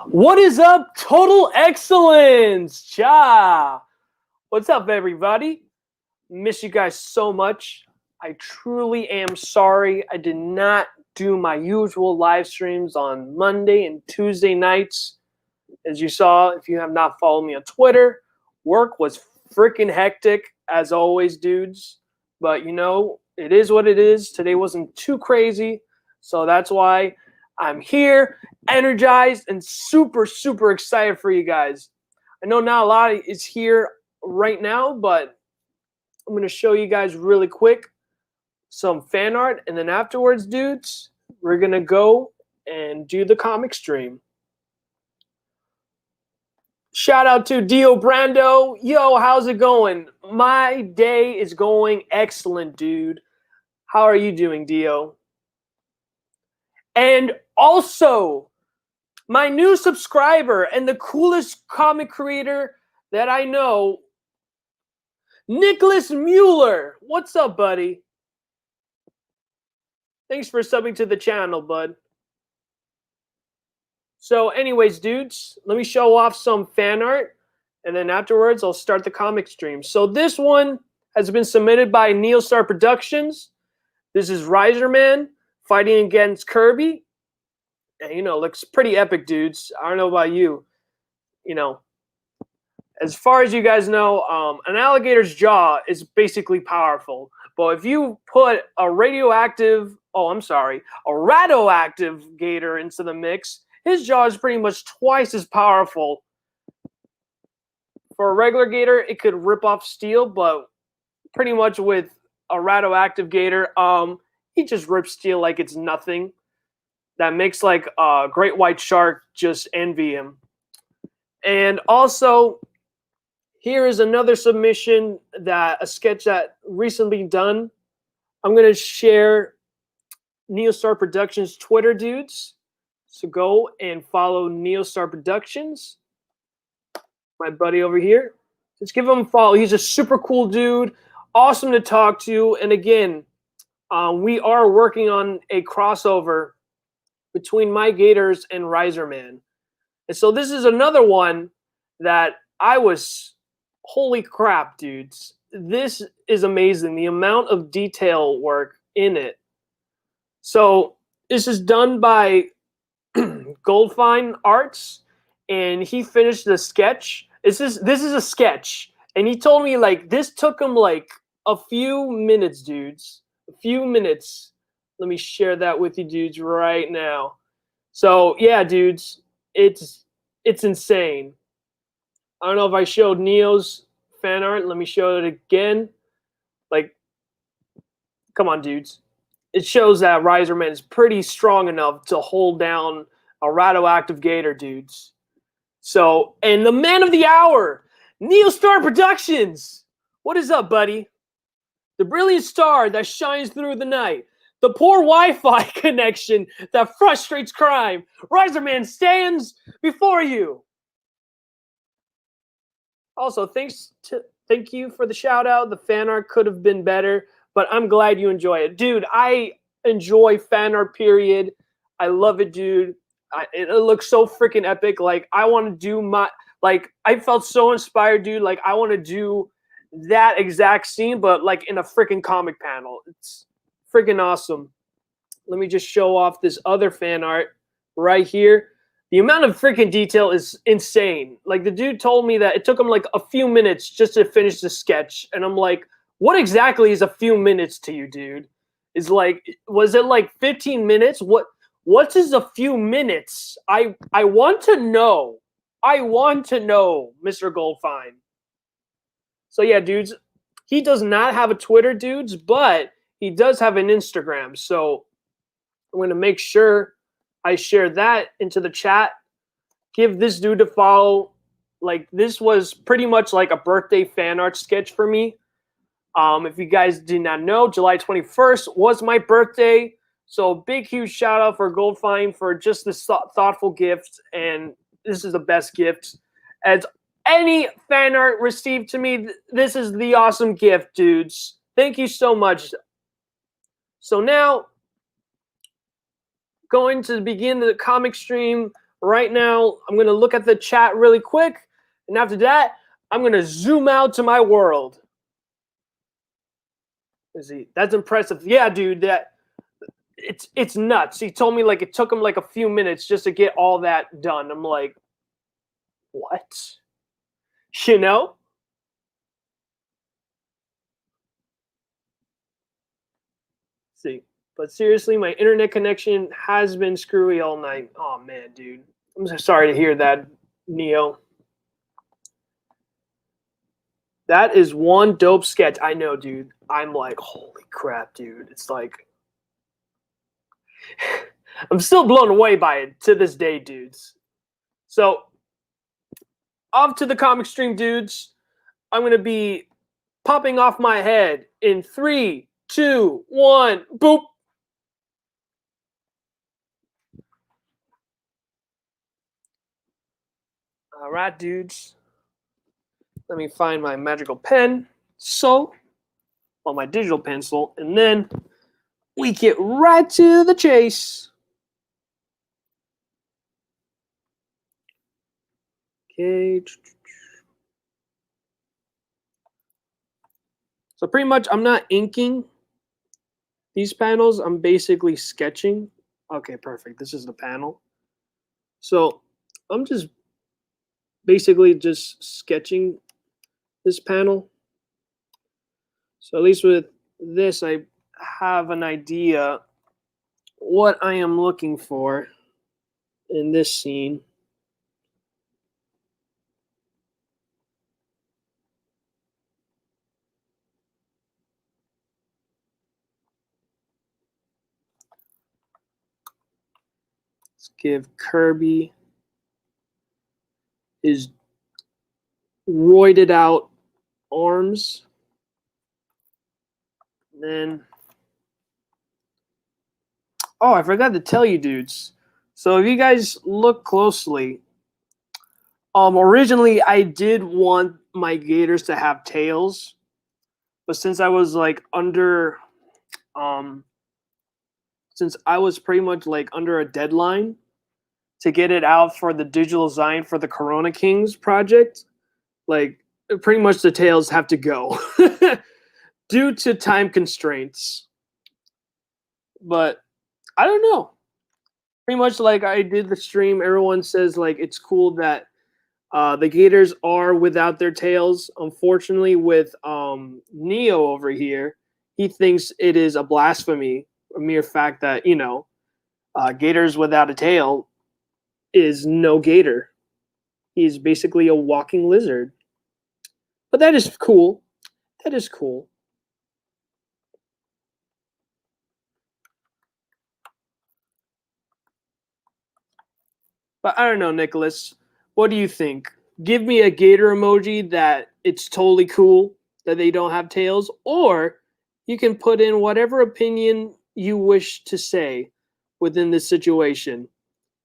What is up, Total Excellence? Cha! What's up, everybody? Miss you guys so much. I truly am sorry I did not do my usual live streams on Monday and Tuesday nights. As you saw, if you have not followed me on Twitter, work was freaking hectic, as always, dudes. But, you know, it is what it is. Today wasn't too crazy, so that's why I'm here, energized, and super, super excited for you guys. I know not a lot is here right now, but I'm going to show you guys really quick some fan art, and then afterwards, dudes, we're going to go and do the comic stream. Shout out to Dio Brando. Yo, how's it going? My day is going excellent, dude. How are you doing, Dio? And also, my new subscriber and the coolest comic creator that I know, Nicholas Mueller. What's up, buddy? Thanks for subbing to the channel, bud. So anyways, dudes, let me show off some fan art, and then afterwards I'll start the comic stream. So this one has been submitted by Neostar Productions. This is Riserman fighting against Kirby. And, you know, looks pretty epic, dudes. I don't know about you. You know, as far as you guys know, an alligator's jaw is basically powerful. But if you put a Rad-oactive gator into the mix, his jaw is pretty much twice as powerful. For a regular gator, it could rip off steel, but pretty much with a Rad-oactive gator, he just rips steel like it's nothing. That makes like a great white shark just envy him. And also, here is another submission a sketch that recently done. I'm gonna share Neostar Productions Twitter, dudes. So go and follow Neostar Productions. My buddy over here. Just give him a follow. He's a super cool dude. Awesome to talk to. And again, we are working on a crossover between my Gators and Riserman. And so this is another one that I was, holy crap, dudes. This is amazing. The amount of detail work in it. So this is done by Goldfine Arts, and he finished the sketch. This is a sketch, and he told me like this took him like a few minutes, dudes. A few minutes. Let me share that with you, dudes, right now. So yeah, dudes, it's insane. I don't know if I showed Neo's fan art. Let me show it again. Like, come on, dudes. It shows that Riserman is pretty strong enough to hold down a Rad-oactive gator, dudes. So, and the man of the hour, Neostar Productions. What is up, buddy? The brilliant star that shines through the night. The poor Wi-Fi connection that frustrates crime. Riserman stands before you. Also, thank you for the shout out. The fan art could have been better, but I'm glad you enjoy it. Dude, I enjoy fan art, period. I love it, dude. It looks so freaking epic. Like, I want to do I felt so inspired, dude. Like, I want to do that exact scene, but like in a freaking comic panel. It's freaking awesome. Let me just show off this other fan art right here. The amount of freaking detail is insane. Like, the dude told me that it took him like a few minutes just to finish the sketch. And I'm like, what exactly is a few minutes to you, dude? Is like, was it like 15 minutes? What is a few minutes? I want to know. I want to know, Mr. Goldfine. So yeah, dudes, he does not have a Twitter, dudes, but he does have an Instagram. So I'm going to make sure I share that into the chat. Give this dude a follow. Like, this was pretty much like a birthday fan art sketch for me. If you guys did not know, July 21st was my birthday. So big, huge shout out for Goldfine for just this thoughtful gift. And this is the best gift. As any fan art received to me, this is the awesome gift, dudes. Thank you so much. So now, going to begin the comic stream, right now, I'm going to look at the chat really quick. And after that, I'm going to zoom out to my world. Let's see. That's impressive. Yeah, dude, it's nuts. He told me like it took him like a few minutes just to get all that done. I'm like, what? You know? See. But seriously, my internet connection has been screwy all night. Oh man, dude. I'm so sorry to hear that, Neo. That is one dope sketch. I know, dude. I'm like, holy crap, dude. It's like I'm still blown away by it to this day, dudes. So, off to the comic stream, dudes. I'm going to be popping off my head in 3, 2, 1. Boop. All right, dudes. Let me find my magical pen. So, on my digital pencil. And then we get right to the chase. Okay. So pretty much I'm not inking these panels. I'm basically sketching. Okay, perfect. This is the panel. So I'm just basically just sketching this panel. So at least with this, I have an idea what I am looking for in this scene. Let's give Kirby his roided out arms. And then, oh, I forgot to tell you, dudes. So if you guys look closely, originally I did want my gators to have tails, but since I was like under, since I was pretty much like under a deadline to get it out for the digital design for the Corona Kings project, like pretty much the tails have to go due to time constraints. But I don't know. Pretty much like I did the stream, everyone says like it's cool that the gators are without their tails. Unfortunately, with Neo over here, he thinks it is a blasphemy, a mere fact that, you know, gators without a tail is no gator. He's basically a walking lizard. But that is cool. That is cool. But I don't know, Nicholas. What do you think? Give me a gator emoji that it's totally cool that they don't have tails, or you can put in whatever opinion you wish to say within this situation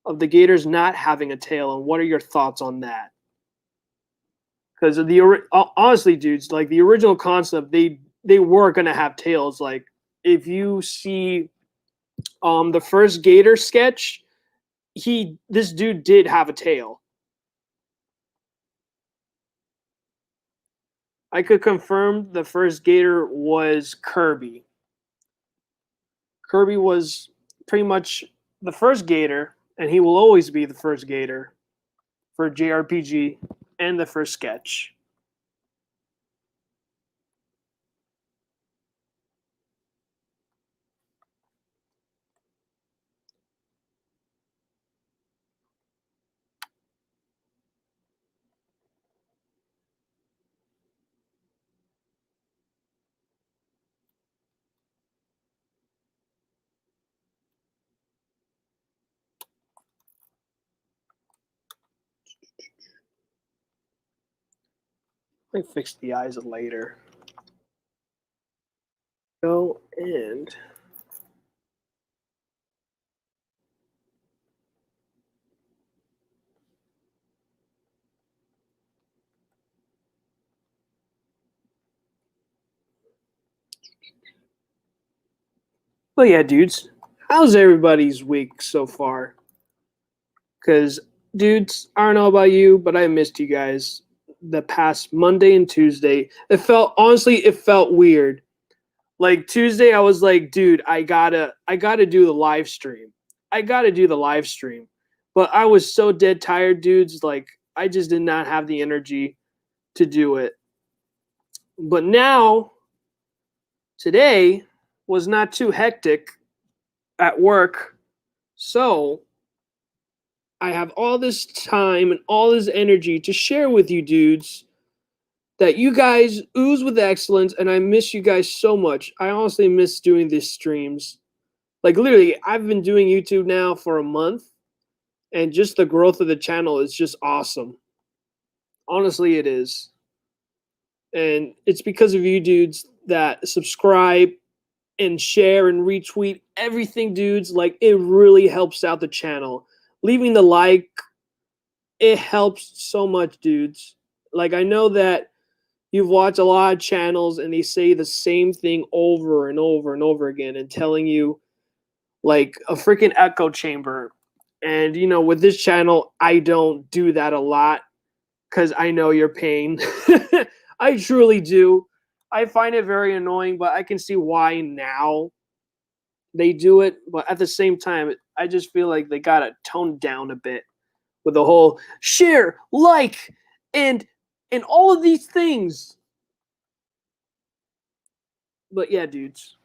of the gators not having a tail, and what are your thoughts on that? Because honestly, dudes, like the original concept, they were gonna have tails. Like if you see the first gator sketch, this dude did have a tail. I could confirm the first gator was Kirby. Kirby was pretty much the first gator, and he will always be the first gator for JRPG and the first sketch. I fix the eyes later. Go and but yeah, dudes, how's everybody's week so far? Because, dudes, I don't know about you, but I missed you guys the past Monday and Tuesday. It felt weird. Like Tuesday, I was like, dude, I gotta do the live stream. I gotta do the live stream. But I was so dead tired, dudes. Like, I just did not have the energy to do it. But now, today was not too hectic at work. So I have all this time and all this energy to share with you dudes that you guys ooze with excellence, and I miss you guys so much. I honestly miss doing these streams. Like literally, I've been doing YouTube now for a month, and just the growth of the channel is just awesome. Honestly, it is. And it's because of you dudes that subscribe and share and retweet everything, dudes. Like, it really helps out the channel. Leaving the like, it helps so much, dudes. Like, I know that you've watched a lot of channels and they say the same thing over and over and over again and telling you like a freaking echo chamber. And, you know, with this channel, I don't do that a lot because I know your pain. I truly do. I find it very annoying, but I can see why now they do it. But at the same time, I just feel like they got to tone down a bit with the whole share, like, and all of these things. But yeah, dudes,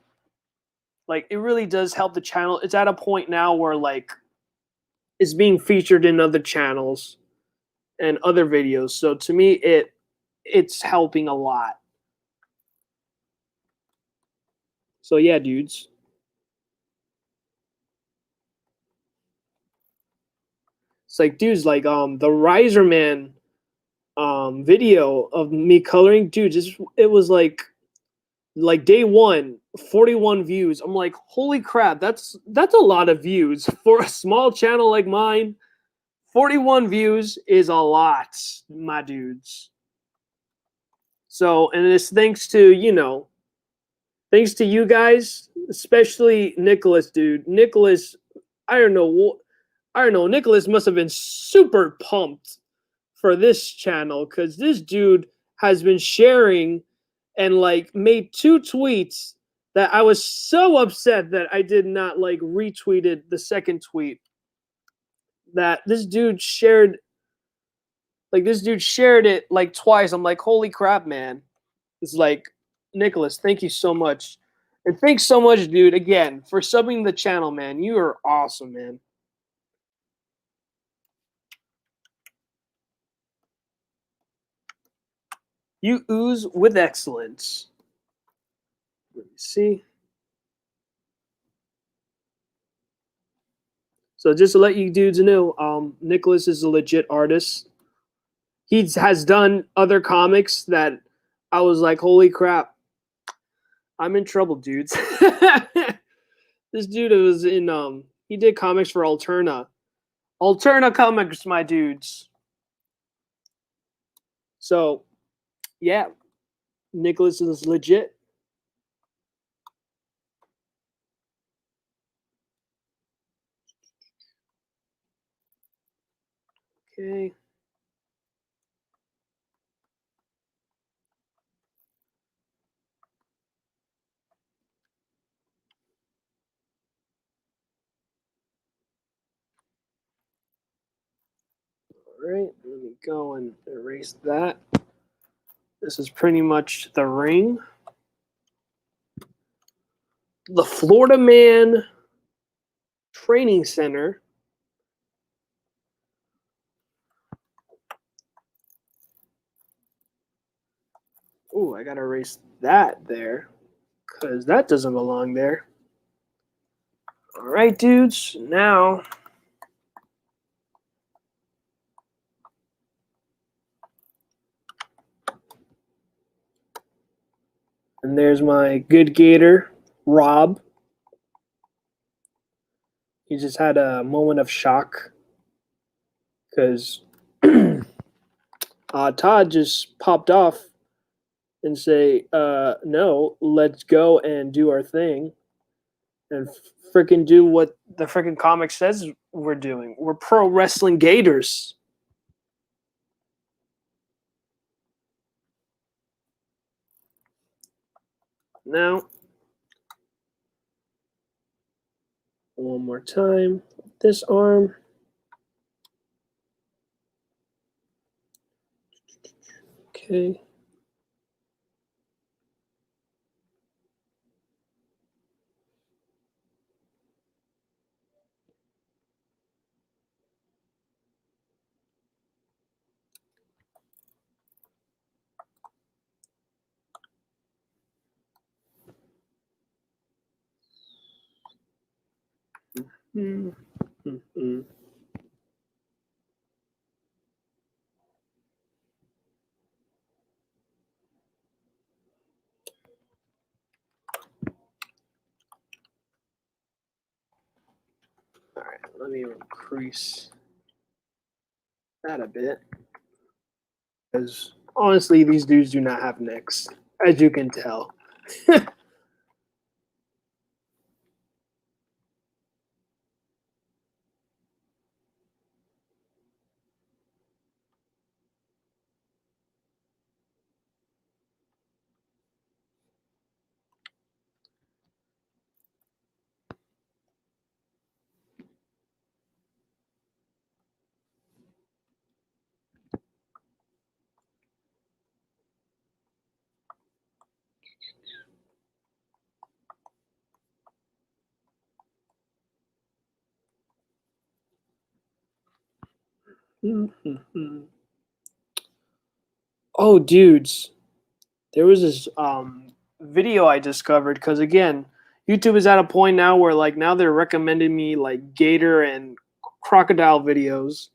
like, it really does help the channel. It's at a point now where like it's being featured in other channels and other videos. So to me, it's helping a lot. So yeah, dudes. It's like, dudes, like the Riser Man video of me coloring, dude, it was like day one, 41 views. I'm like, holy crap, that's a lot of views for a small channel like mine. 41 views is a lot, my dudes. So, and it's thanks to, you know, thanks to you guys, especially Nicholas, dude. Nicholas, I don't know. Nicholas must have been super pumped for this channel because this dude has been sharing and like made 2 tweets that I was so upset that I did not like retweeted the second tweet that this dude shared. Like, this dude shared it like twice. I'm like, holy crap, man. It's like, Nicholas, thank you so much. And thanks so much, dude, again, for subbing the channel, man. You are awesome, man. You ooze with excellence. Let me see. So just to let you dudes know, Nicholas is a legit artist. He has done other comics that I was like, holy crap, I'm in trouble, dudes. This dude was in he did comics for Alterna. Alterna Comics, my dudes. So yeah, Nicholas is legit. Okay. All right, let me go and erase that. This is pretty much the ring. The Florida Man Training Center. Oh, I gotta erase that there because that doesn't belong there. All right, dudes. Now, and there's my good gator, Rob. He just had a moment of shock because Todd just popped off and say, no, let's go and do our thing and freaking do what the freaking comic says we're doing. We're pro wrestling gators. Now, one more time. This arm. Okay. Mm-hmm. All right, let me increase that a bit. Because honestly, these dudes do not have necks, as you can tell. Oh, dudes, there was this video I discovered because again, YouTube is at a point now where like now they're recommending me like gator and crocodile videos,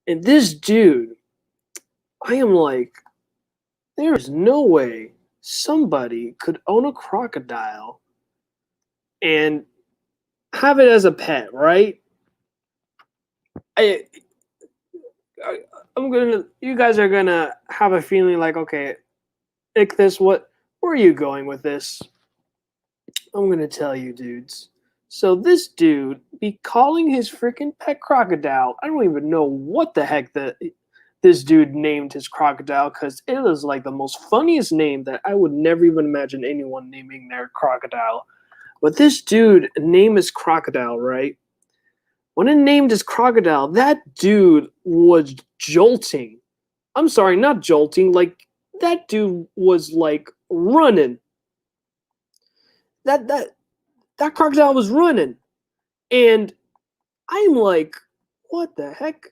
and this dude, I am like, there is no way somebody could own a crocodile and have it as a pet, right? I, I I'm gonna. You guys are gonna have a feeling like, okay, Ichthus, where are you going with this? I'm gonna tell you, dudes. So this dude be calling his freaking pet crocodile. I don't even know what the heck this dude named his crocodile because it was like the most funniest name that I would never even imagine anyone naming their crocodile. But this dude named his crocodile, right? When it named his crocodile, that dude was jolting. I'm sorry, not jolting. Like that dude was like running. That crocodile was running, and I'm like, what the heck?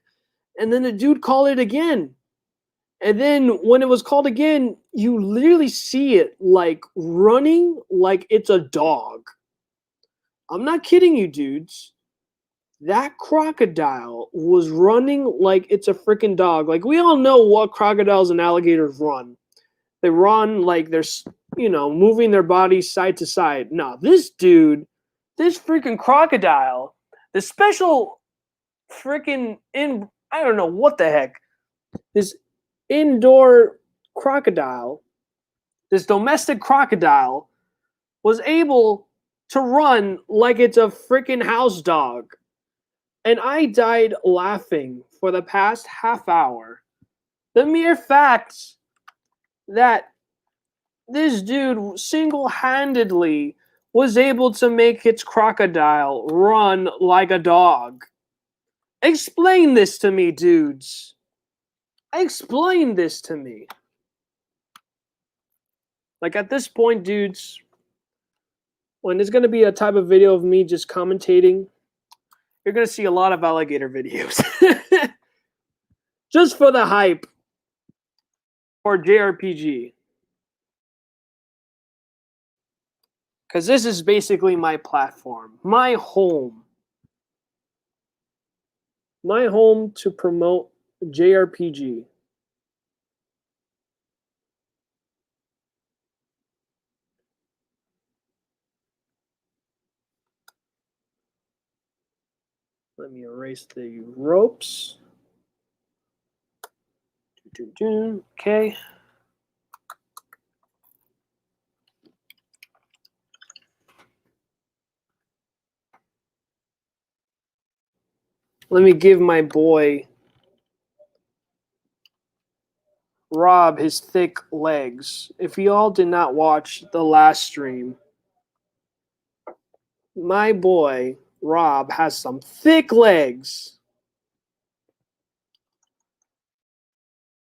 And then the dude called it again. And then when it was called again, you literally see it like running like it's a dog. I'm not kidding you, dudes. That crocodile was running like it's a freaking dog. Like we all know what crocodiles and alligators run. They run like they're, moving their bodies side to side. No, this dude, this freaking crocodile, the special freaking I don't know what the heck, this indoor crocodile, this domestic crocodile was able to run like it's a freaking house dog. And I died laughing for the past half hour. The mere fact that this dude single-handedly was able to make its crocodile run like a dog. Explain this to me, dudes. Explain this to me. Like at this point, dudes, when there's going to be a type of video of me just commentating, you're going to see a lot of alligator videos. Just for the hype for JRPG. Because this is basically my platform, my home. My home to promote JRPG. Let me erase the ropes. Okay. let me give my boy Rob his thick legs. If y'all did not watch the last stream, my boy Rob has some thick legs.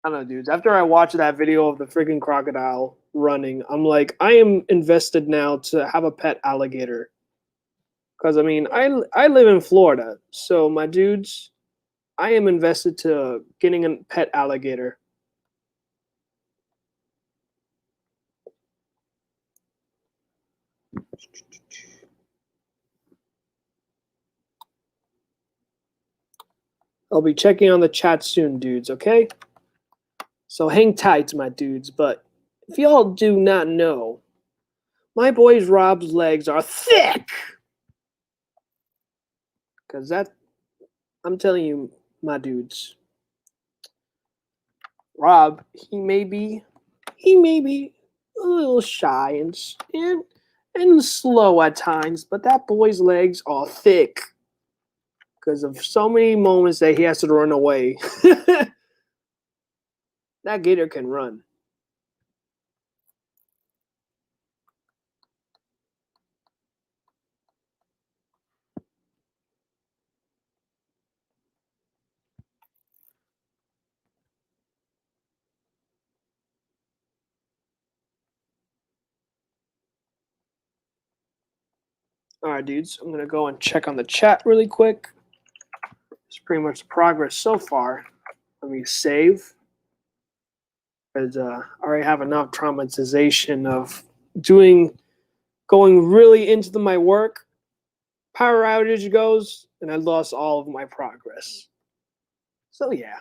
I don't know, dudes. After I watched that video of the freaking crocodile running, I'm like, I am invested now to have a pet alligator. Because, I mean, I live in Florida. So, my dudes, I am invested to getting a pet alligator. I'll be checking on the chat soon, dudes, okay? So hang tight, my dudes. But if y'all do not know, my boy's Rob's legs are thick. Because that, I'm telling you, my dudes, Rob, he may be a little shy and slow at times, but that boy's legs are thick because of so many moments that he has to run away. That gator can run. All right, dudes, I'm going to go and check on the chat really quick. It's pretty much the progress so far. Let me save. Because I already have enough traumatization of going really into my work. Power outage goes, and I lost all of my progress. So, yeah.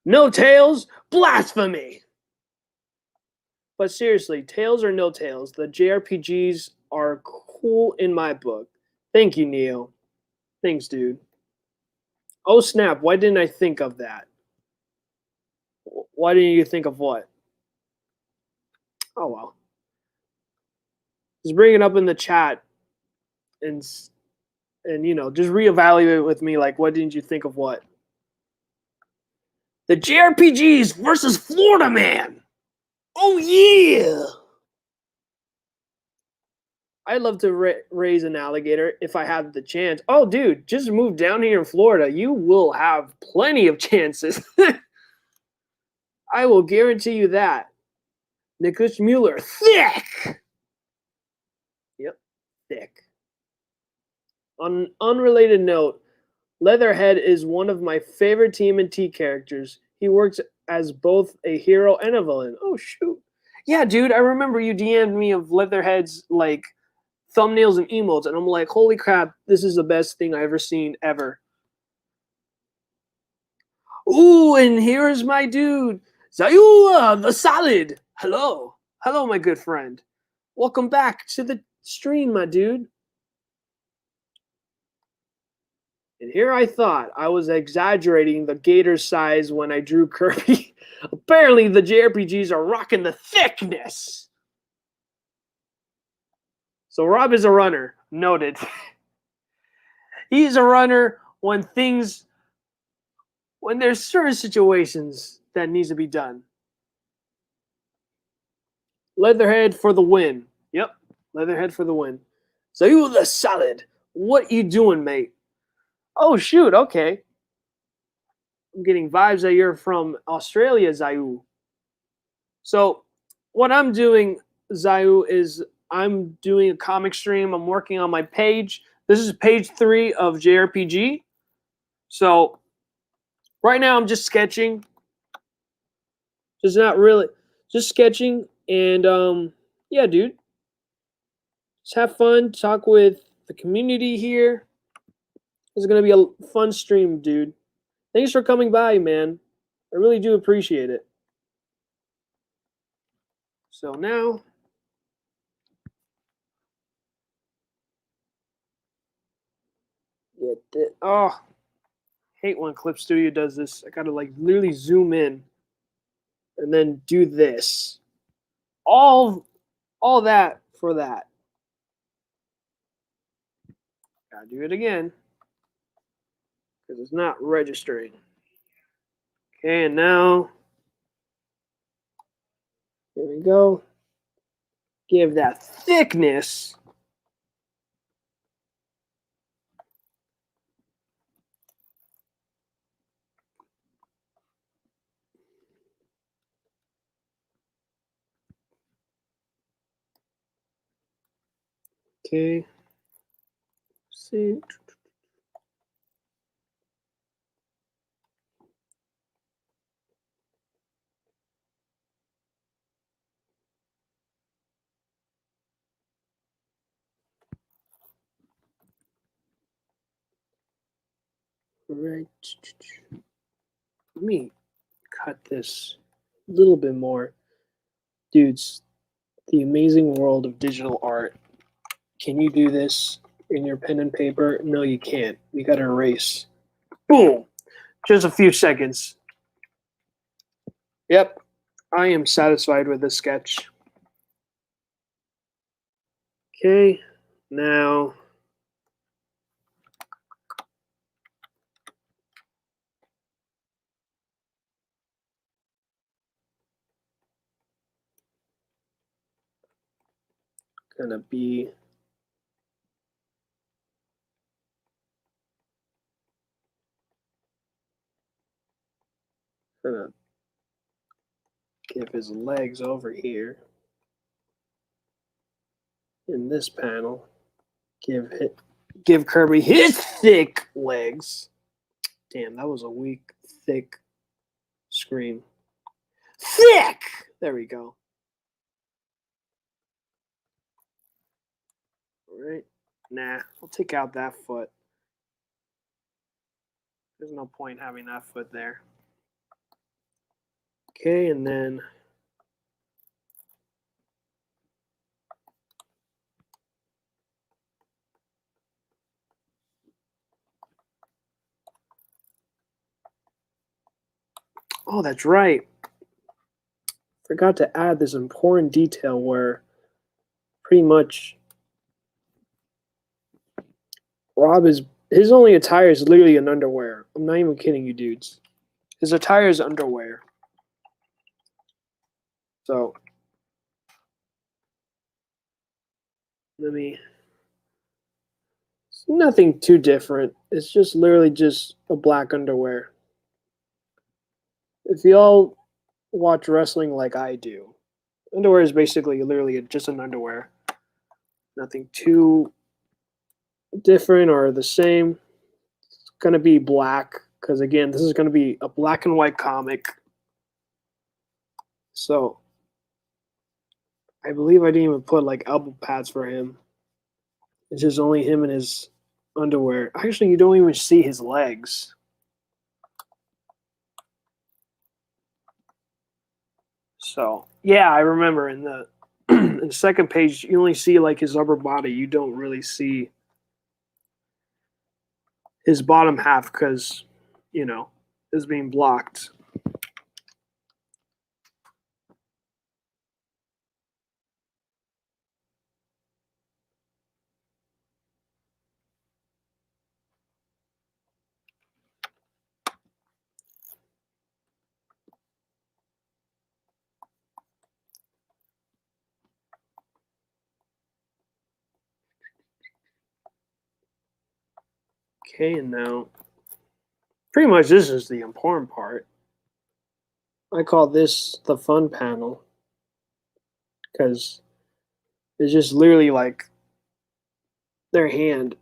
No tails? Blasphemy! But seriously, tails or no tails, the JRPGs are cool in my book. Thank you, Neo. Thanks, dude. Oh, snap. Why didn't I think of that? Why didn't you think of what? Oh, well. Just bring it up in the chat and you know, just reevaluate with me, like, what didn't you think of what? The JRPGs versus Florida Man! Oh, yeah! I'd love to raise an alligator if I had the chance. Oh, dude, just move down here in Florida. You will have plenty of chances. I will guarantee you that. Nicholas Mueller, thick! Yep, thick. On an unrelated note, Leatherhead is one of my favorite TMNT characters. He works as both a hero and a villain. Oh, shoot. Yeah, dude, I remember you DM'd me of Leatherhead's, like, thumbnails and emotes, and I'm like, holy crap, this is the best thing I've ever seen ever. Ooh, and here's my dude, Zayua the Solid. Hello. Hello, my good friend. Welcome back to the stream, my dude. And here I thought I was exaggerating the gator size when I drew Kirby. Apparently, the JRPGs are rocking the thickness. So Rob is a runner. Noted. He's a runner when there's certain situations that needs to be done. Leatherhead for the win. Yep, Leatherhead for the win. So you the Solid. What you doing, mate? Oh shoot, okay. I'm getting vibes that you're from Australia, Zayu. So what I'm doing, Zayu, is I'm doing a comic stream. I'm working on my page. This is page 3 of JRPG. So right now I'm just sketching. Just not really, just sketching. And yeah, dude. Just have fun, talk with the community here. It's going to be a fun stream, dude. Thanks for coming by, man. I really do appreciate it. So now, get it. Oh, hate when Clip Studio does this. I gotta like literally zoom in and then do this. All that for that. Gotta do it again because it's not registering. Okay, and now here we go. Give that thickness. Okay. See. Right. Let me cut this a little bit more. Dudes, the amazing world of digital art. Can you do this in your pen and paper? No, you can't. You gotta erase. Boom! Just a few seconds. Yep, I am satisfied with this sketch. Okay, now gonna be gonna give his legs over here in this panel. Give Kirby his thick legs. Damn, that was a weak, thick scream. Thick! There we go. All right. Nah, I'll take out that foot. There's no point having that foot there. Okay, and then oh, that's right. Forgot to add this important detail where pretty much Rob is his only attire is literally an underwear. I'm not even kidding you, dudes. His attire is underwear. So it's nothing too different. It's just literally just a black underwear. If y'all watch wrestling like I do, underwear is basically literally just an underwear. Nothing too different or the same. It's going to be black because, again, this is going to be a black and white comic. So I believe I didn't even put like elbow pads for him. It's just only him and his underwear. Actually, you don't even see his legs. So yeah, I remember in the in the second page you only see like his upper body. You don't really see his bottom half because is being blocked. Okay, and now pretty much this is the important part. I call this the fun panel because it's just literally like their hand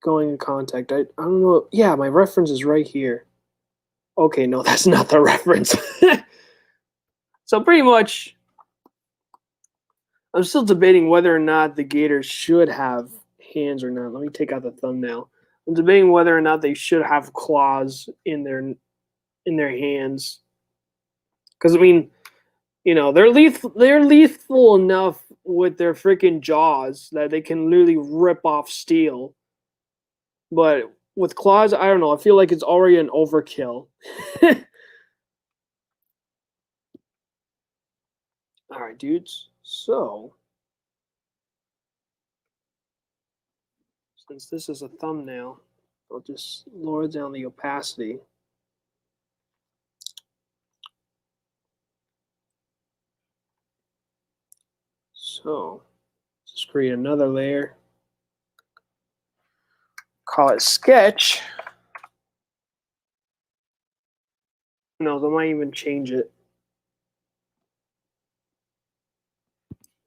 going in contact. I don't know. Yeah, my reference is right here. Okay, no, that's not the reference. So pretty much, I'm still debating whether or not the Gators should have hands or not. Let me take out the thumbnail. I'm debating whether or not they should have claws in their hands. Because I mean, they're lethal enough with their freaking jaws that they can literally rip off steel. But with claws, I don't know. I feel like it's already an overkill. All right, dudes. So, since this is a thumbnail, I'll just lower down the opacity. So, just create another layer. Call it sketch. No, they might even change it.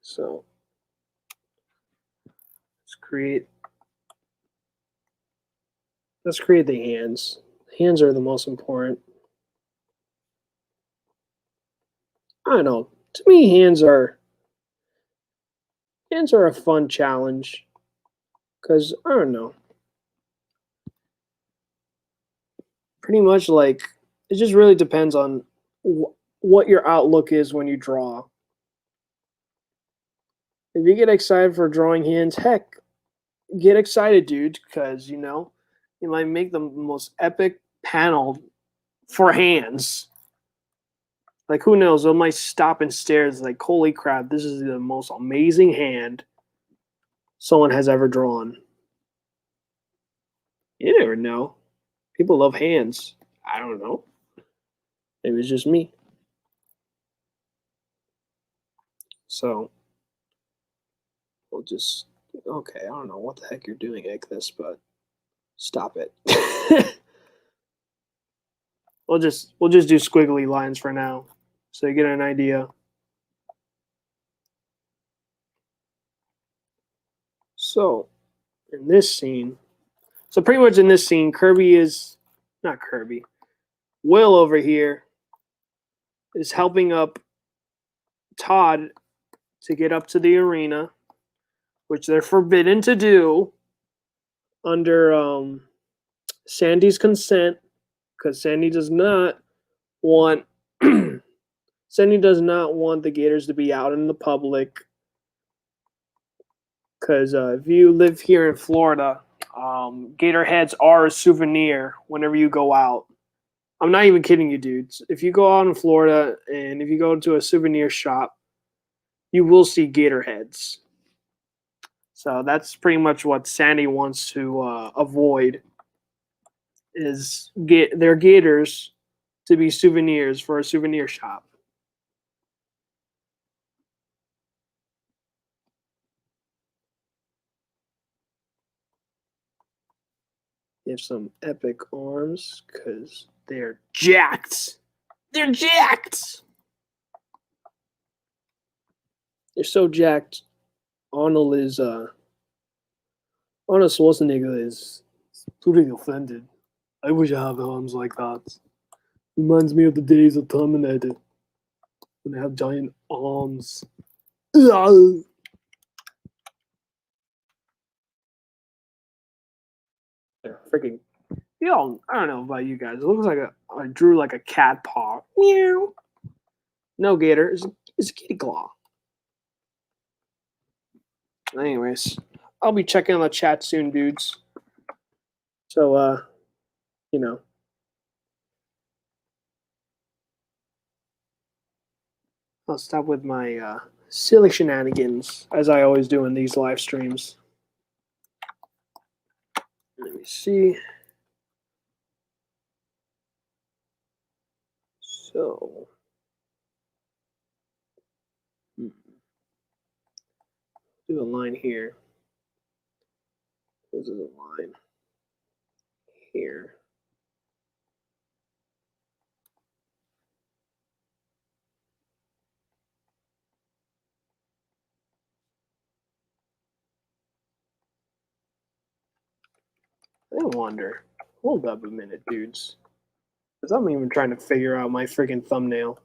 So, let's create the hands. Hands are the most important. I don't know. To me, hands are a fun challenge. Because, I don't know. Pretty much like, it just really depends on what your outlook is when you draw. If you get excited for drawing hands, heck, get excited, dude, because, you know, you might make the most epic panel for hands. Like, who knows? They might stop and stare. It's like, holy crap, this is the most amazing hand someone has ever drawn. You never know. People love hands. I don't know. Maybe it's just me. So, we'll just, okay, I don't know what the heck you're doing like this, but stop it. We'll just do squiggly lines for now, so you get an idea. So, in this scene, so pretty much in this scene, Will over here is helping up Todd to get up to the arena, which they're forbidden to do under Sandy's consent, because Sandy does not want the Gators to be out in the public. Because if you live here in Florida, Gator heads are a souvenir whenever you go out. I'm not even kidding you, dudes. If you go out in Florida and if you go to a souvenir shop, you will see Gator heads. So that's pretty much what Sandy wants to avoid, is get their Gators to be souvenirs for a souvenir shop. They have some epic arms because they're jacked. They're jacked. They're so jacked. Arnold Schwarzenegger is pretty offended. I wish I have arms like that. Reminds me of the days of Terminator when they have giant arms. They're freaking. I don't know about you guys. It looks like I drew like a cat paw. Meow. No, Gator. It's a kitty claw. Anyways, I'll be checking on the chat soon, dudes. So, you know. I'll stop with my silly shenanigans, as I always do in these live streams. Let me see. So, do a line here. This is a line here. I wonder. Hold up a minute, dudes. Because I'm even trying to figure out my freaking thumbnail.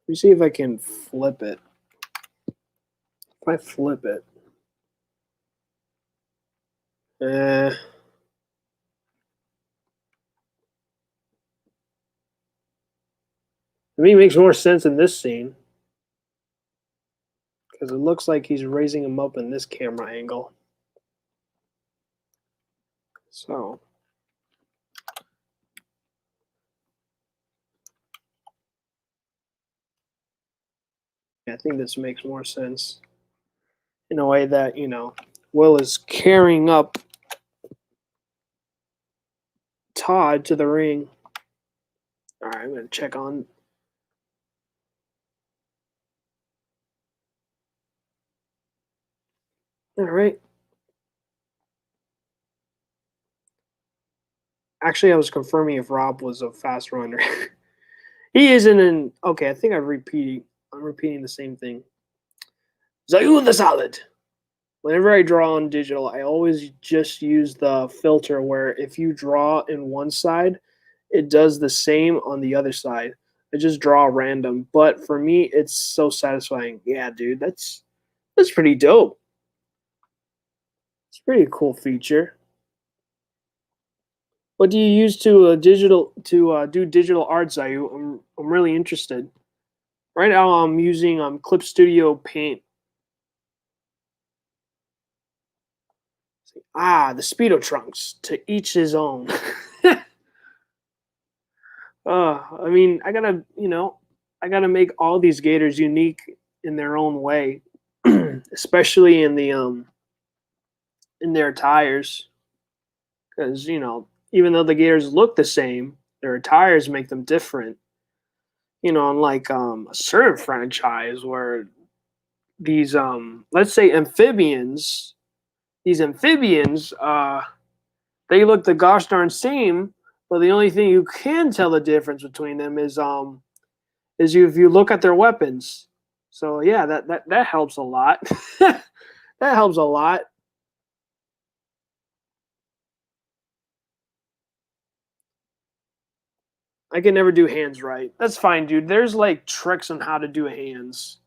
Let me see if I can flip it. If I flip it. To me, it makes more sense in this scene. Because it looks like he's raising him up in this camera angle. So I think this makes more sense in a way that, you know, Will is carrying up Todd to the ring. All right, I'm going to check on. All right. Actually, I was confirming if Rob was a fast runner. He isn't in. Okay, I think I'm repeating the same thing. Zayu the Solid. Whenever I draw on digital, I always just use the filter where if you draw in one side, it does the same on the other side. I just draw random. But for me, it's so satisfying. Yeah, dude, that's pretty dope. It's a pretty cool feature. What do you use to do digital art, Zayu? I'm really interested. Right now, I'm using Clip Studio Paint. The Speedo trunks. To each his own. I mean, I gotta make all these gators unique in their own way, especially in their attires, because even though the gators look the same, their attires make them different. Unlike a certain franchise where these let's say amphibians, they look the gosh darn same, but the only thing you can tell the difference between them is if you look at their weapons. So yeah, that helps a lot. That helps a lot. I can never do hands right. That's fine, dude. There's like tricks on how to do hands.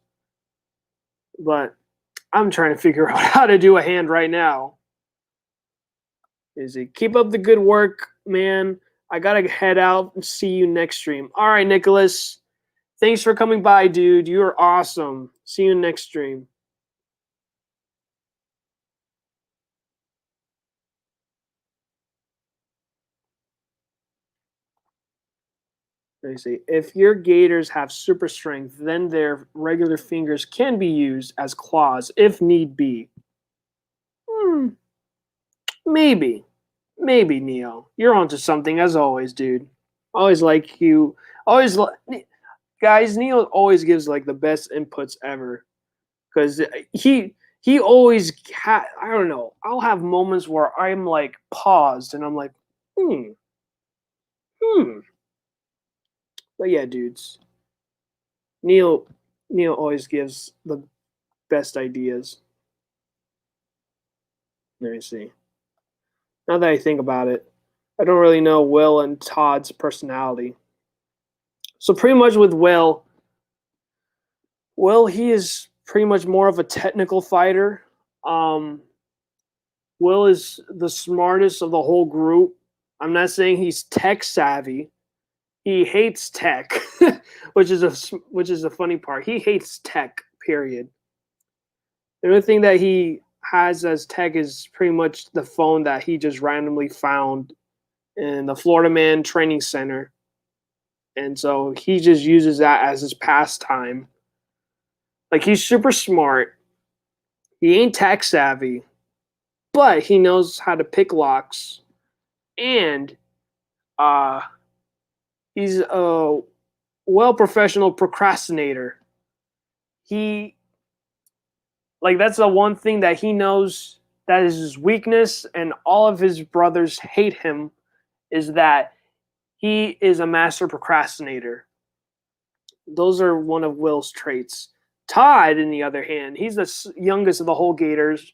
But I'm trying to figure out how to do a hand right now. Is it keep up the good work, man? I gotta head out and see you next stream. All right, Nicholas. Thanks for coming by, dude. You're awesome. See you next stream. Let me see. If your gators have super strength, then their regular fingers can be used as claws if need be. Maybe. Maybe, Neo. You're onto something as always, dude. Always like you. Always guys, Neo always gives like the best inputs ever. Cause he always I don't know. I'll have moments where I'm like paused and I'm like, hmm. But yeah, dudes. Neil always gives the best ideas. Let me see. Now that I think about it, I don't really know Will and Todd's personality. So pretty much with Will, he is pretty much more of a technical fighter. Um, Will is the smartest of the whole group. I'm not saying he's tech savvy. He hates tech, which is a funny part. He hates tech. Period. The only thing that he has as tech is pretty much the phone that he just randomly found in the Florida Man Training Center. And so he just uses that as his pastime. Like he's super smart. He ain't tech savvy, but he knows how to pick locks. And he's a professional procrastinator. He that's the one thing that he knows that is his weakness, and all of his brothers hate him, is that he is a master procrastinator. Those are one of Will's traits. Todd, on the other hand, he's the youngest of the whole Gators.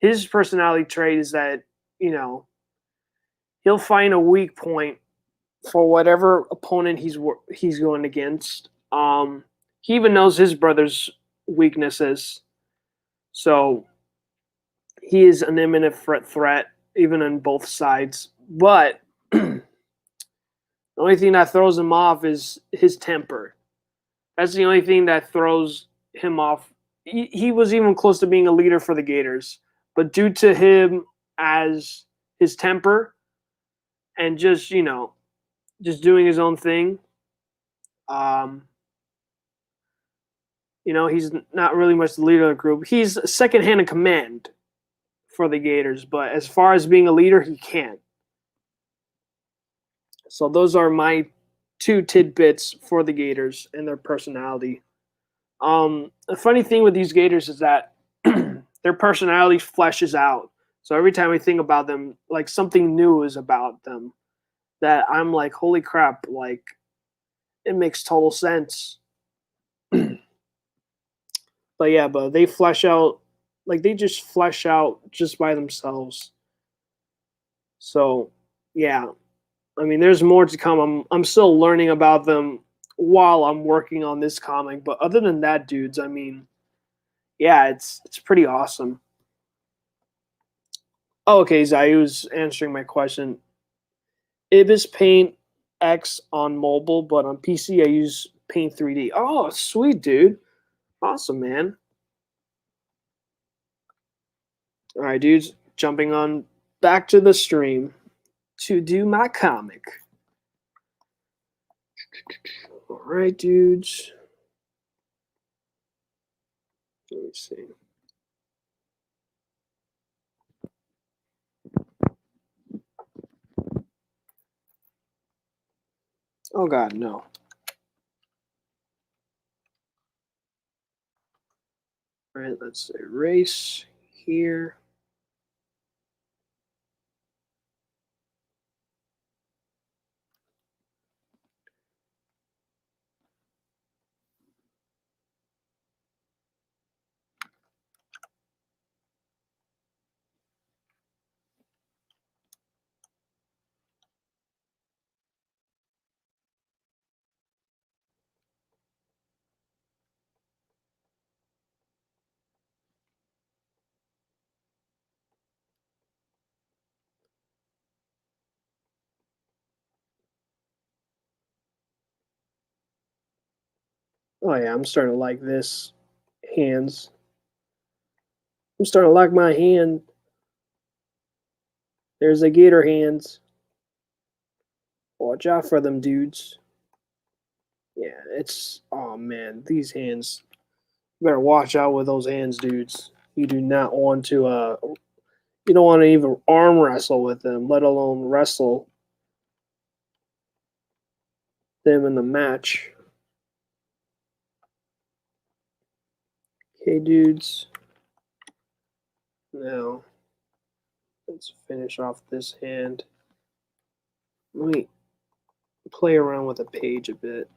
His personality trait is that, he'll find a weak point for whatever opponent he's going against. He even knows his brother's weaknesses. So he is an imminent threat, even on both sides. But the only thing that throws him off is his temper. That's the only thing that throws him off. He was even close to being a leader for the Gators. But due to him as his temper and just, just doing his own thing. Um, he's not really much the leader of the group. He's second hand in command for the Gators, but as far as being a leader, he can't. So those are my two tidbits for the Gators and their personality. The funny thing with these Gators is that their personality fleshes out. So every time I think about them, like something new is about them that I'm like, holy crap, like it makes total sense. But yeah, but they flesh out, like they just flesh out just by themselves. So yeah, I mean, there's more to come. I'm still learning about them while I'm working on this comic. But other than that, dudes, I mean, yeah, it's pretty awesome. Oh, okay, Zai was answering my question. Ibis Paint X on mobile, but on PC I use Paint 3D. Oh, sweet, dude. Awesome, man. All right, dudes, jumping on back to the stream to do my comic. All right, dudes. Let me see. Oh God, no. All right, let's erase here. Oh yeah, I'm starting to like this hands. I'm starting to like my hand. There's the gator hands. Watch out for them, dudes. Yeah, it's oh man, these hands. You better watch out with those hands, dudes. You do not want to you don't want to even arm wrestle with them, let alone wrestle them in the match. Okay, dudes. Now let's finish off this hand. Let me play around with the page a bit.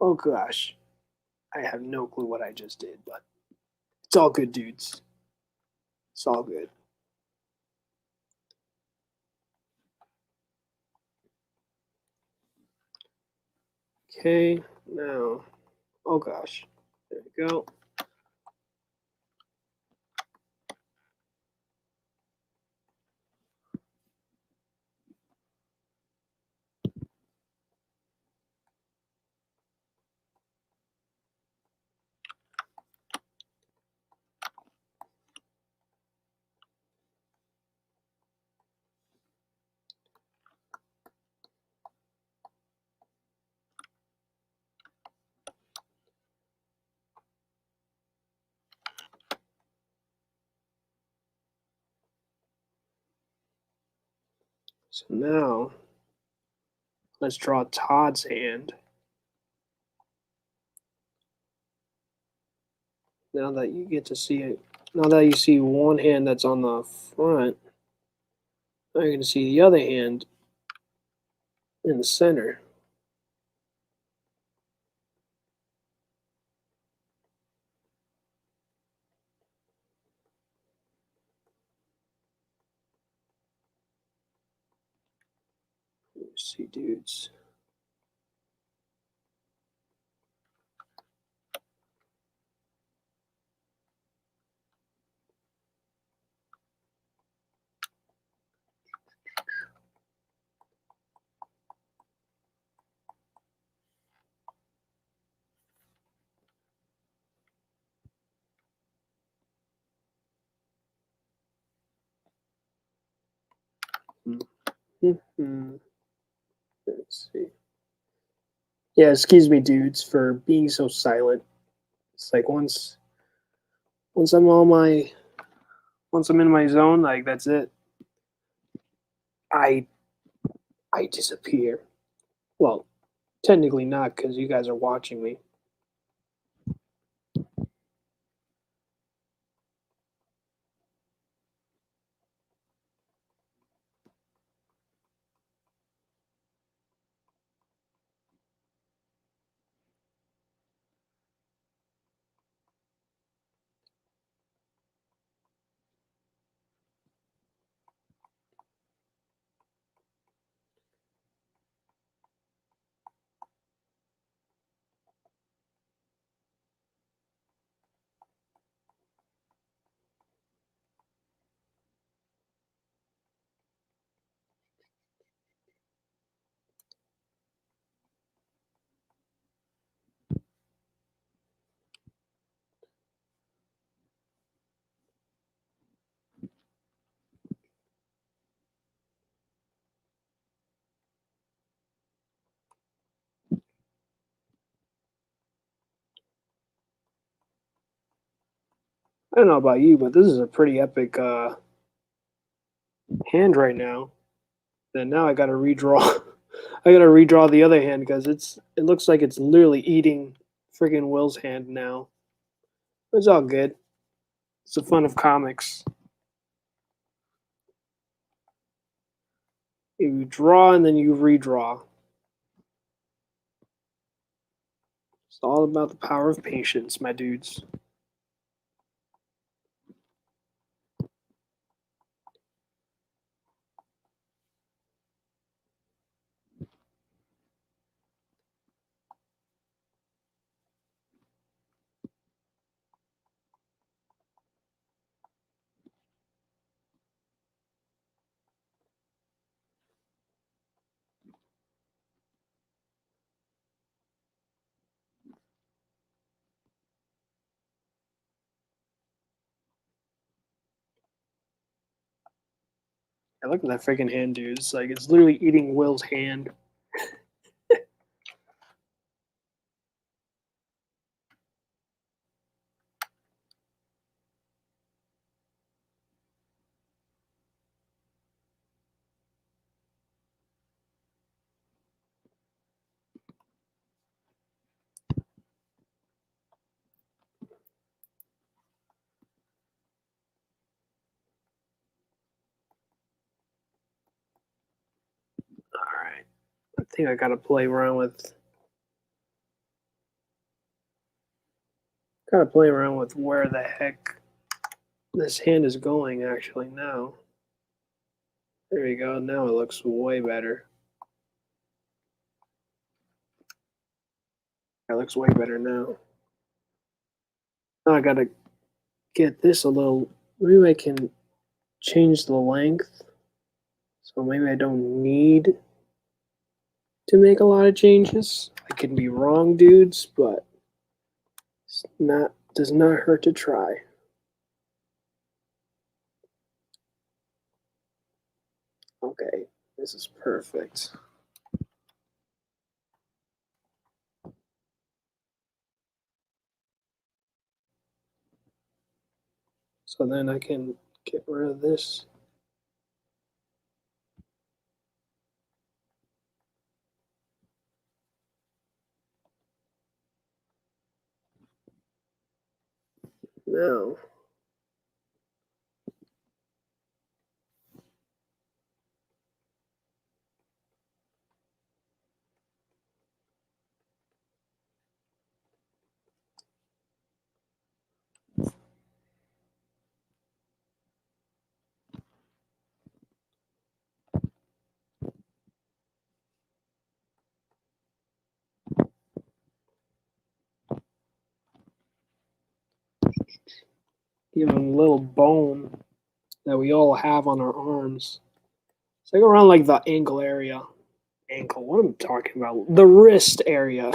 Oh gosh. I have no clue what I just did, but it's all good, dudes. It's all good. Okay, now, oh gosh, there we go. So now, let's draw Todd's hand. Now that you get to see it, now that you see one hand that's on the front, now you're going to see the other hand in the center. Let's see, dudes. Mm-hmm. Let's see. Yeah, excuse me, dudes, for being so silent. It's like once I'm on my once I'm in my zone, like that's it. I I disappear. Well, technically not because you guys are watching me. I don't know about you, but this is a pretty epic hand right now. And now I gotta redraw. I gotta redraw the other hand because it looks like it's literally eating friggin' Will's hand now. It's all good. It's the fun of comics. You draw and then you redraw. It's all about the power of patience, my dudes. I look at that freaking hand, dude. It's like it's literally eating Will's hand. All right. I think I gotta play around with where the heck this hand is going actually now. There we go. Now it looks way better. It looks way better now. Now I gotta get this a little. Maybe I can change the length. So maybe I don't need to make a lot of changes. I could be wrong, dudes, but it's not does not hurt to try. Okay, this is perfect. So then I can get rid of this. Now, even a little bone that we all have on our arms. So I go around like the ankle area. Ankle, what am I talking about? The wrist area.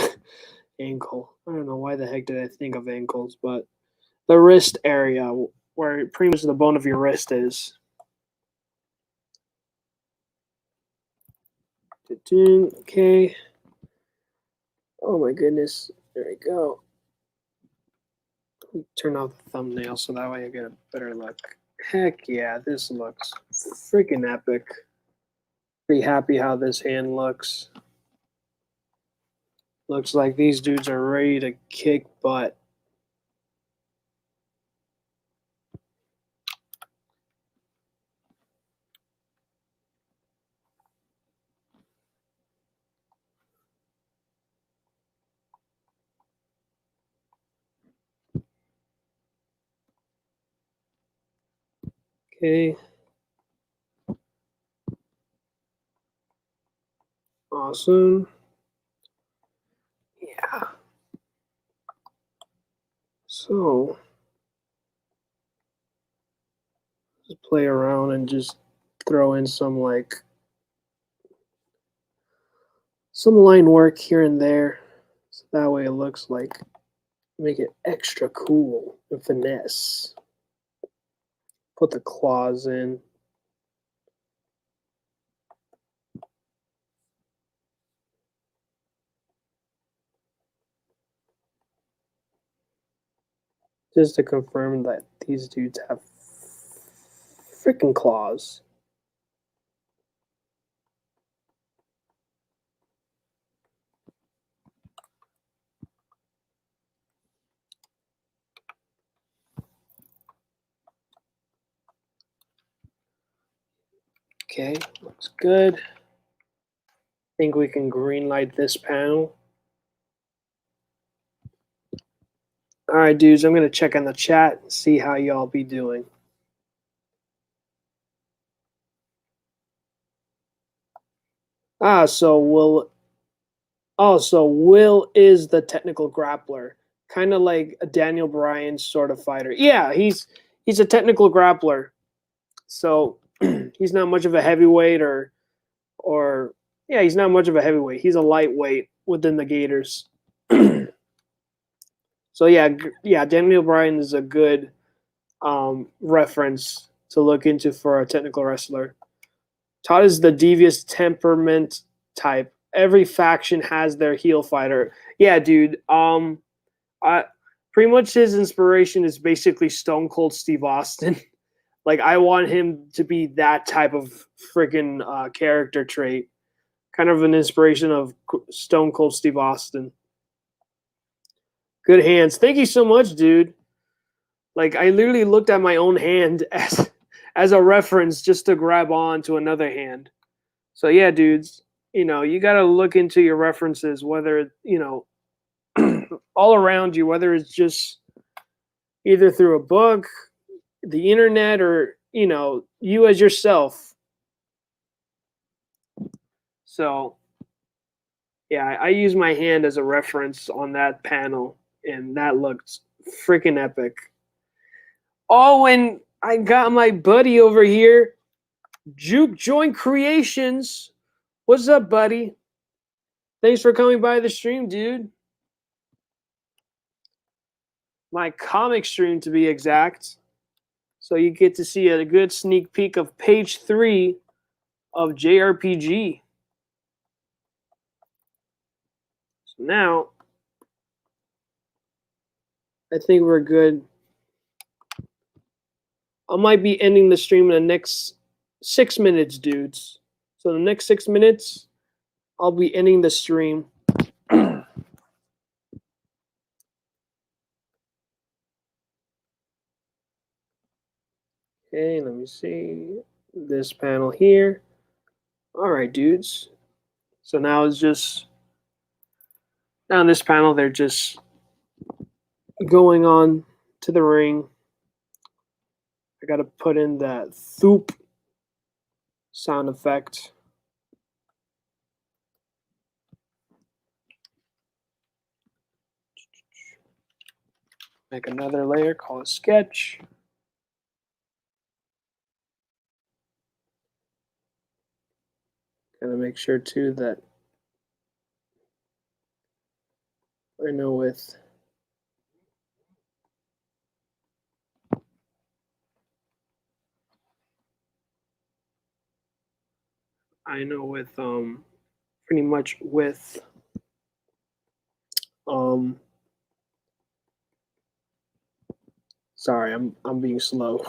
Ankle. I don't know why the heck did I think of ankles, but the wrist area where pretty much the bone of your wrist is. Okay. Oh my goodness. There we go. Turn off the thumbnail so that way I get a better look. Heck yeah, this looks freaking epic. Pretty happy how this hand looks. Looks like these dudes are ready to kick butt. Okay. Awesome. Yeah. So just play around and just throw in some line work here and there. So that way it looks like, make it extra cool and finesse. Put the claws in. Just to confirm that these dudes have freaking claws. Okay, looks good. I think we can green light this panel. All right, dudes, I'm going to check on the chat and see how y'all be doing. So Will is the technical grappler, kind of like a Daniel Bryan sort of fighter. Yeah, he's a technical grappler. So he's not much of a heavyweight or yeah, he's not much of a heavyweight. He's a lightweight within the Gators. So yeah, Daniel Bryan is a good reference to look into for a technical wrestler. Todd is the devious temperament type. Every faction has their heel fighter. Yeah, dude. Pretty much his inspiration is basically Stone Cold Steve Austin. Like I want him to be that type of freaking character trait. Kind of an inspiration of Stone Cold Steve Austin. Good hands. Thank you so much, dude. Like I literally looked at my own hand as a reference just to grab on to another hand. So yeah, dudes, you got to look into your references, whether all around you, whether it's just either through a book, the internet, or you as yourself. So yeah, I use my hand as a reference on that panel, and that looked freaking epic. Oh, and I got my buddy over here, Juke Joint Creations. What's up, buddy? Thanks for coming by the stream, dude. My comic stream, to be exact. So you get to see a good sneak peek of page 3 of JRPG. So now, I think we're good. I might be ending the stream in the next 6 minutes, dudes. So the next 6 minutes, I'll be ending the stream. Okay, let me see this panel here. All right, dudes. So now it's just, now in this panel, they're just going on to the ring. I got to put in that thoop sound effect. Make another layer, call it sketch. Gotta make sure too that I know with pretty much with sorry, I'm being slow.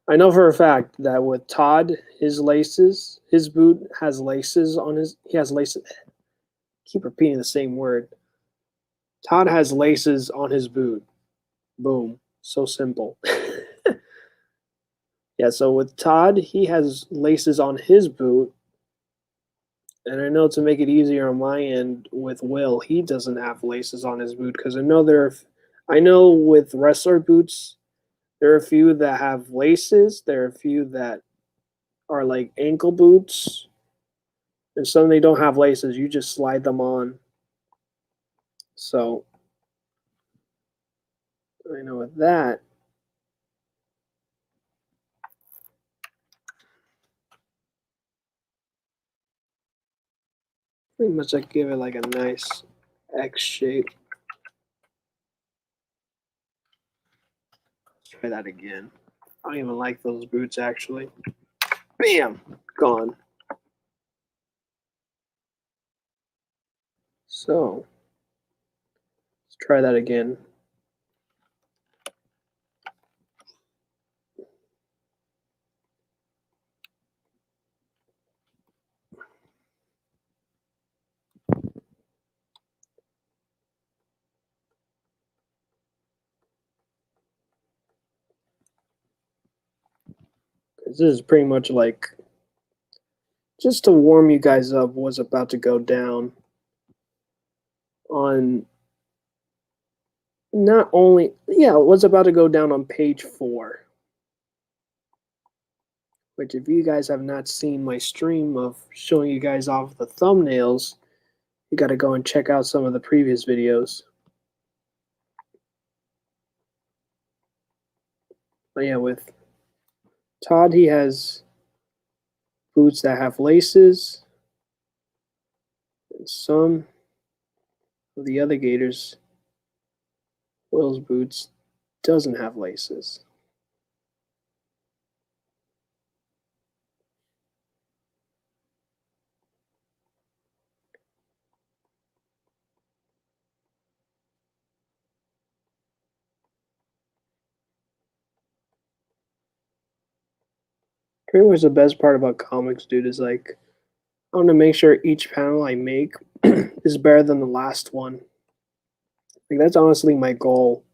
I know for a fact that with Todd, his boot has laces on he has laces. Keep repeating the same word. Todd has laces on his boot. Boom. So simple. Yeah, so with Todd, he has laces on his boot. And I know to make it easier on my end with Will, he doesn't have laces on his boot because I know with wrestler boots, there are a few that have laces. There are a few that are like ankle boots. And some they don't have laces. You just slide them on. So I know with that. Pretty much I give it like a nice X shape. Let's try that again. I don't even like those boots actually. Bam! Gone. So let's try that again. This is pretty much like just to warm you guys up what's about to go down on not only what's about to go down on page 4. Which if you guys have not seen my stream of showing you guys off the thumbnails, you gotta go and check out some of the previous videos. But yeah, with Todd, he has boots that have laces. And some of the other Gators, Will's boots, doesn't have laces. Pretty much the best part about comics, dude, is like I want to make sure each panel I make is better than the last one. Like that's honestly my goal.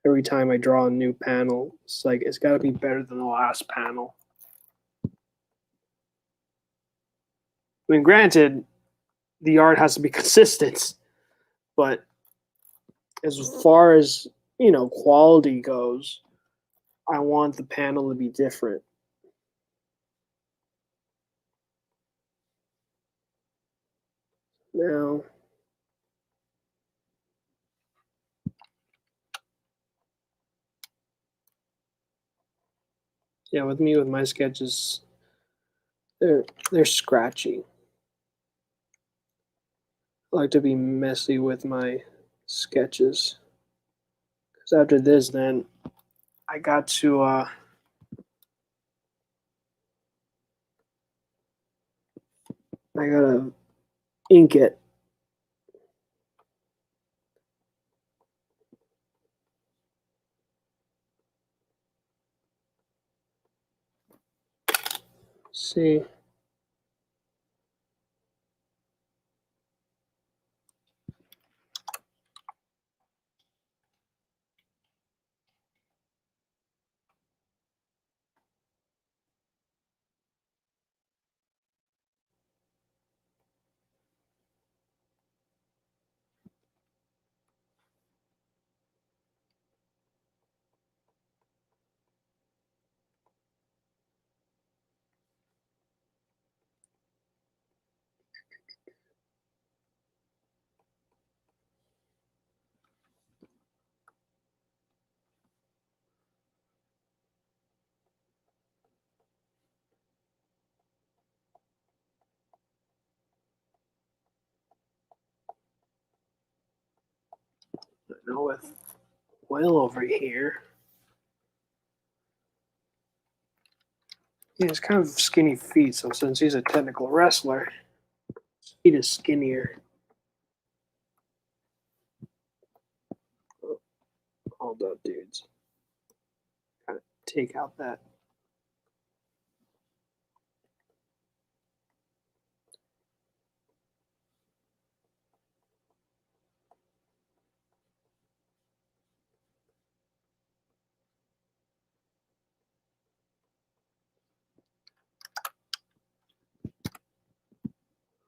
Every time I draw a new panel, it's like it's got to be better than the last panel. I mean, granted, the art has to be consistent, but as far as quality goes, I want the panel to be different. Now, yeah, with my sketches, they're scratchy. I like to be messy with my sketches. Because after this, then I got to I gotta ink it. See. Now with Will over here, he has kind of skinny feet, so since he's a technical wrestler, He is skinnier. Hold up, dudes. Gotta take out that.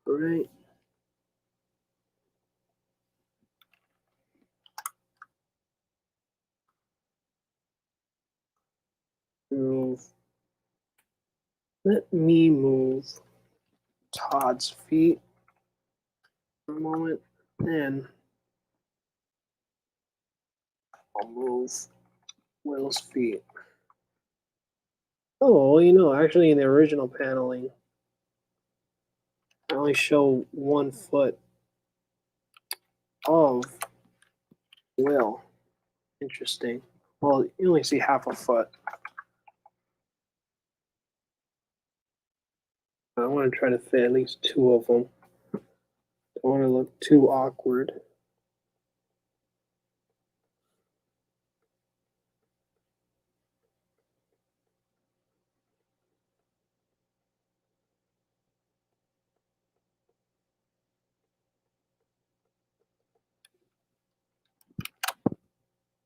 All right. Move. Let me move Todd's feet for a moment, and I'll move Will's feet. Oh, you know, actually in the original paneling, I only show 1 foot of Will. Interesting. Well, you only see half a foot. I want to try to fit at least 2 of them. Don't want to look too awkward.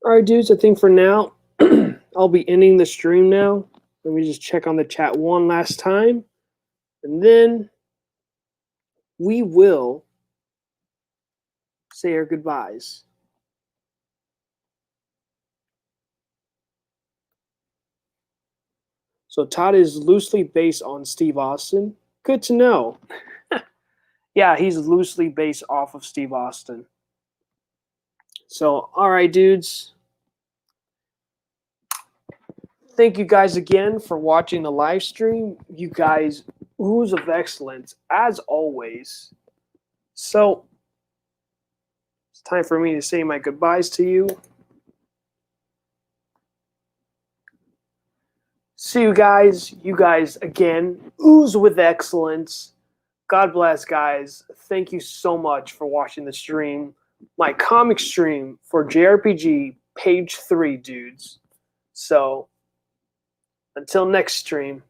All right, dudes, I think for now, I'll be ending the stream now. Let me just check on the chat one last time. And then we will say our goodbyes. So Todd is loosely based on Steve Austin. Good to know. Yeah, he's loosely based off of Steve Austin. So, all right, dudes. Thank you guys again for watching the live stream. You guys, ooze of excellence, as always. So, it's time for me to say my goodbyes to you. See you guys. You guys, again, ooze with excellence. God bless, guys. Thank you so much for watching the stream. My comic stream for JRPG, page 3, dudes. So, until next stream.